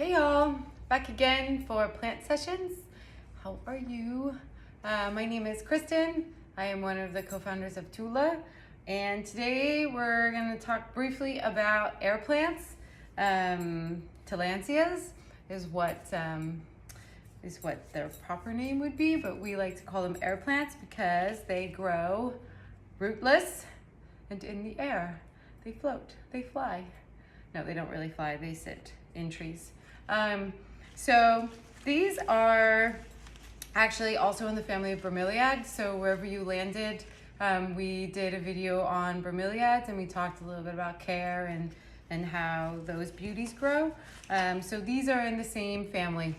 Hey y'all, back again for plant sessions. How are you? My name is Kristen. I am one of the co-founders of Tula, and today we're going to talk briefly about air plants. Tillandsias is what their proper name would be, but we like to call them air plants because they grow rootless and in the air. They float, they fly. No, they don't really fly, they sit in trees. So these are actually also in the family of bromeliads. So wherever you landed, we did a video on bromeliads and we talked a little bit about care and how those beauties grow. So these are in the same family.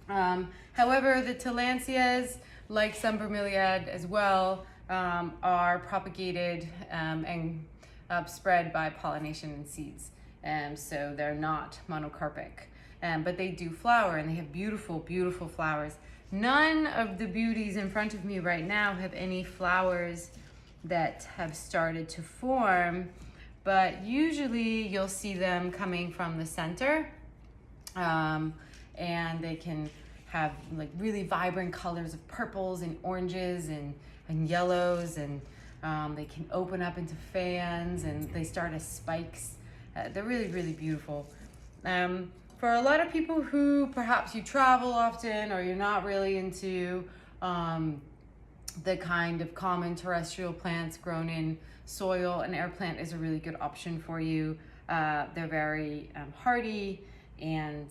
However, the Tillandsias, like some bromeliad as well, are propagated and spread by pollination and seeds. So they're not monocarpic. But they do flower and they have beautiful, beautiful flowers. None of the beauties in front of me right now have any flowers that have started to form, but usually you'll see them coming from the center. And they can have like really vibrant colors of purples and oranges and yellows, and they can open up into fans and they start as spikes. They're really, really beautiful. For a lot of people who perhaps you travel often or you're not really into the kind of common terrestrial plants grown in soil, an air plant is a really good option for you. They're very hardy and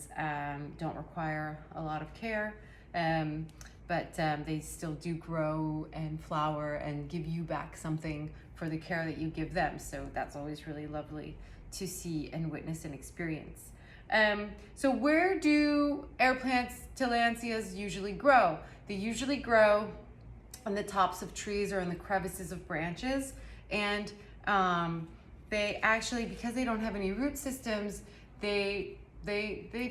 don't require a lot of care, but they still do grow and flower and give you back something for the care that you give them. So that's always really lovely to see and witness and experience. So where do air plants, Tillandsias, usually grow? They usually grow on the tops of trees or in the crevices of branches. And they actually, because they don't have any root systems, they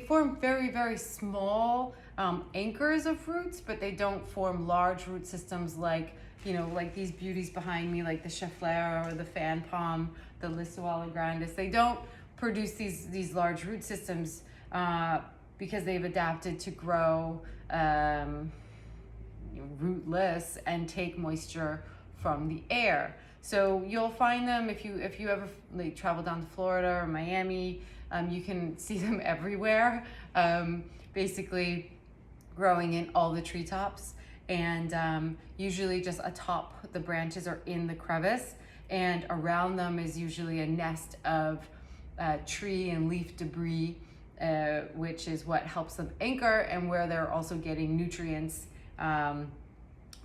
form very, very small anchors of roots, but they don't form large root systems like, like these beauties behind me, like the Chaflera or the fan palm, the Lissuala grandis. They don't produce these large root systems because they've adapted to grow rootless and take moisture from the air. So you'll find them if you ever travel down to Florida or Miami. You can see them everywhere, basically growing in all the treetops, and usually just atop the branches or in the crevice, and around them is usually a nest of tree and leaf debris, which is what helps them anchor and where they're also getting nutrients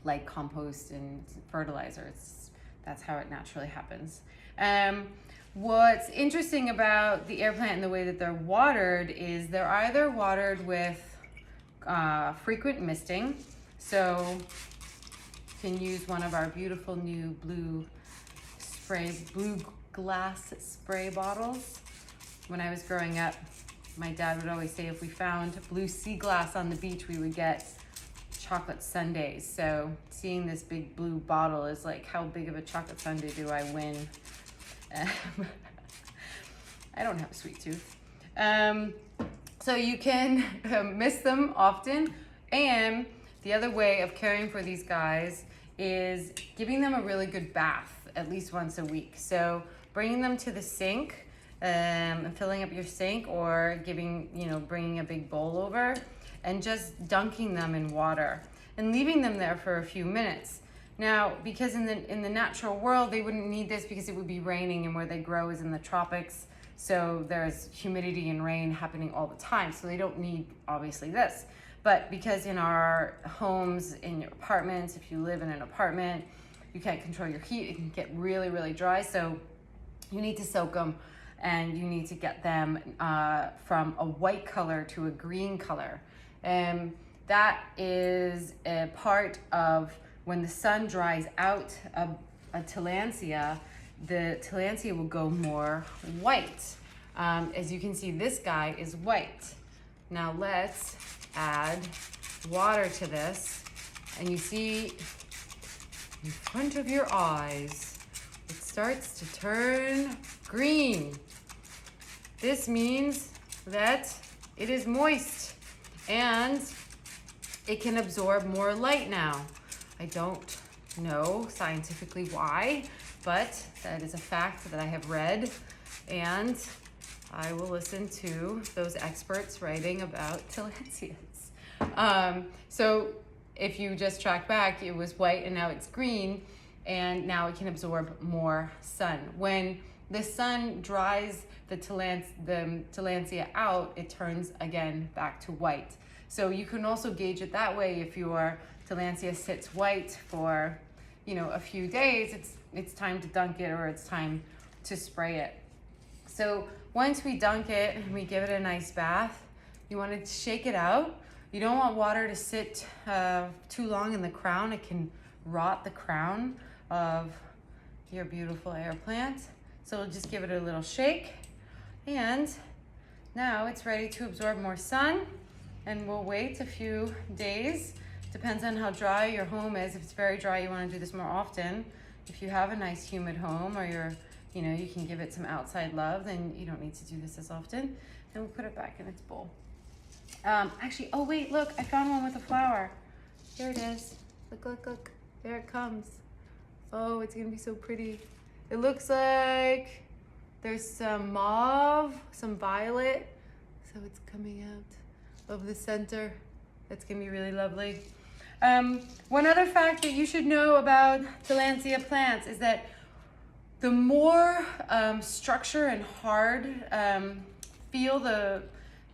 like compost and fertilizers. That's how it naturally happens. What's interesting about the air plant and the way that they're watered is they're either watered with frequent misting. So you can use one of our beautiful new blue glass spray bottles. When I was growing up, my dad would always say if we found blue sea glass on the beach, we would get chocolate sundaes. So seeing this big blue bottle is like, how big of a chocolate sundae do I win? I don't have a sweet tooth. So you can miss them often. And the other way of caring for these guys is giving them a really good bath at least once a week. So bringing them to the sink and filling up your sink, or bringing a big bowl over and just dunking them in water and leaving them there for a few minutes. Now, because in the natural world, they wouldn't need this because it would be raining, and where they grow is in the tropics. So there's humidity and rain happening all the time. So they don't need, obviously, this. But because in our homes, in your apartments, if you live in an apartment, you can't control your heat. It can get really, really dry. So you need to soak them, and you need to get them from a white color to a green color. And that is a part of when the sun dries out a Tillandsia, the Tillandsia will go more white. As you can see, this guy is white. Now let's add water to this, and you see in front of your eyes, it starts to turn green. This means that it is moist and it can absorb more light now. I don't know scientifically why, but that is a fact that I have read, and I will listen to those experts writing about Tillandsias. So if you just track back, it was white and now it's green, and now it can absorb more sun. When the sun dries the Tillandsia out, it turns again back to white. So you can also gauge it that way. If your Tillandsia sits white for, a few days, it's time to dunk it, or it's time to spray it. So once we dunk it and we give it a nice bath, you want to shake it out. You don't want water to sit too long in the crown. It can rot the crown of your beautiful air plant. So we'll just give it a little shake, and now it's ready to absorb more sun, and we'll wait a few days. Depends on how dry your home is. If it's very dry, you want to do this more often. If you have a nice humid home, or you can give it some outside love, then you don't need to do this as often. And we'll put it back in its bowl. Actually, oh wait, look, I found one with a flower. Here it is. Look. There it comes. Oh, it's gonna be so pretty. It looks like there's some mauve, some violet. So it's coming out of the center. That's gonna be really lovely. One other fact that you should know about Tillandsia plants is that the more structure and hard feel the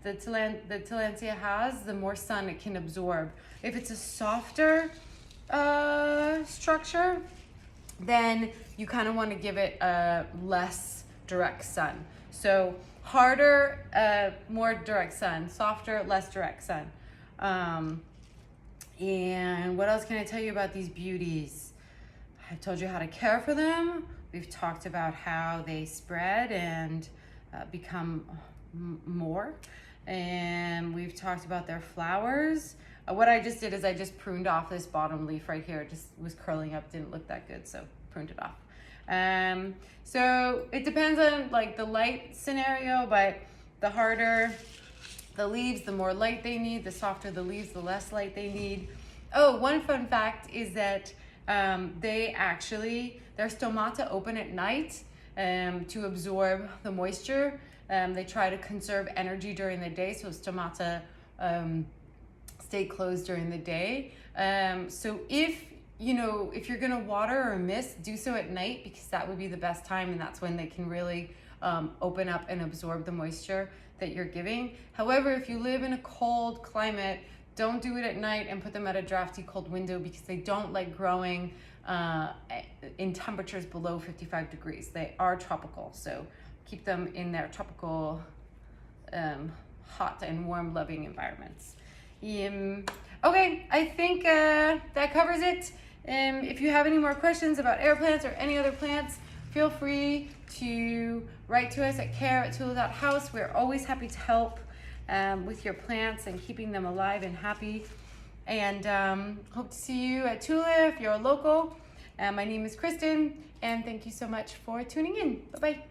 Tillandsia has, the more sun it can absorb. If it's a softer structure, then you kind of want to give it less direct sun. So harder, more direct sun. Softer, less direct sun. And what else can I tell you about these beauties? I've told you how to care for them. We've talked about how they spread and become more. And we've talked about their flowers. What I just did is I just pruned off this bottom leaf right here. It just was curling up, didn't look that good, so pruned it off. So it depends on the light scenario, but the harder the leaves, the more light they need. The softer the leaves, the less light they need. Oh, one fun fact is that their stomata open at night to absorb the moisture. They try to conserve energy during the day, so stomata stay closed during the day. So if you're gonna water or mist, do so at night, because that would be the best time, and that's when they can really open up and absorb the moisture that you're giving. However, if you live in a cold climate, don't do it at night and put them at a drafty cold window, because they don't like growing in temperatures below 55 degrees. They are tropical, so keep them in their tropical, hot and warm loving environments. Okay, I think that covers it. If you have any more questions about air plants or any other plants, feel free to write to us at care@tula.house. We're always happy to help with your plants and keeping them alive and happy. And hope to see you at Tula if you're local. My name is Kristen, and thank you so much for tuning in. Bye-bye.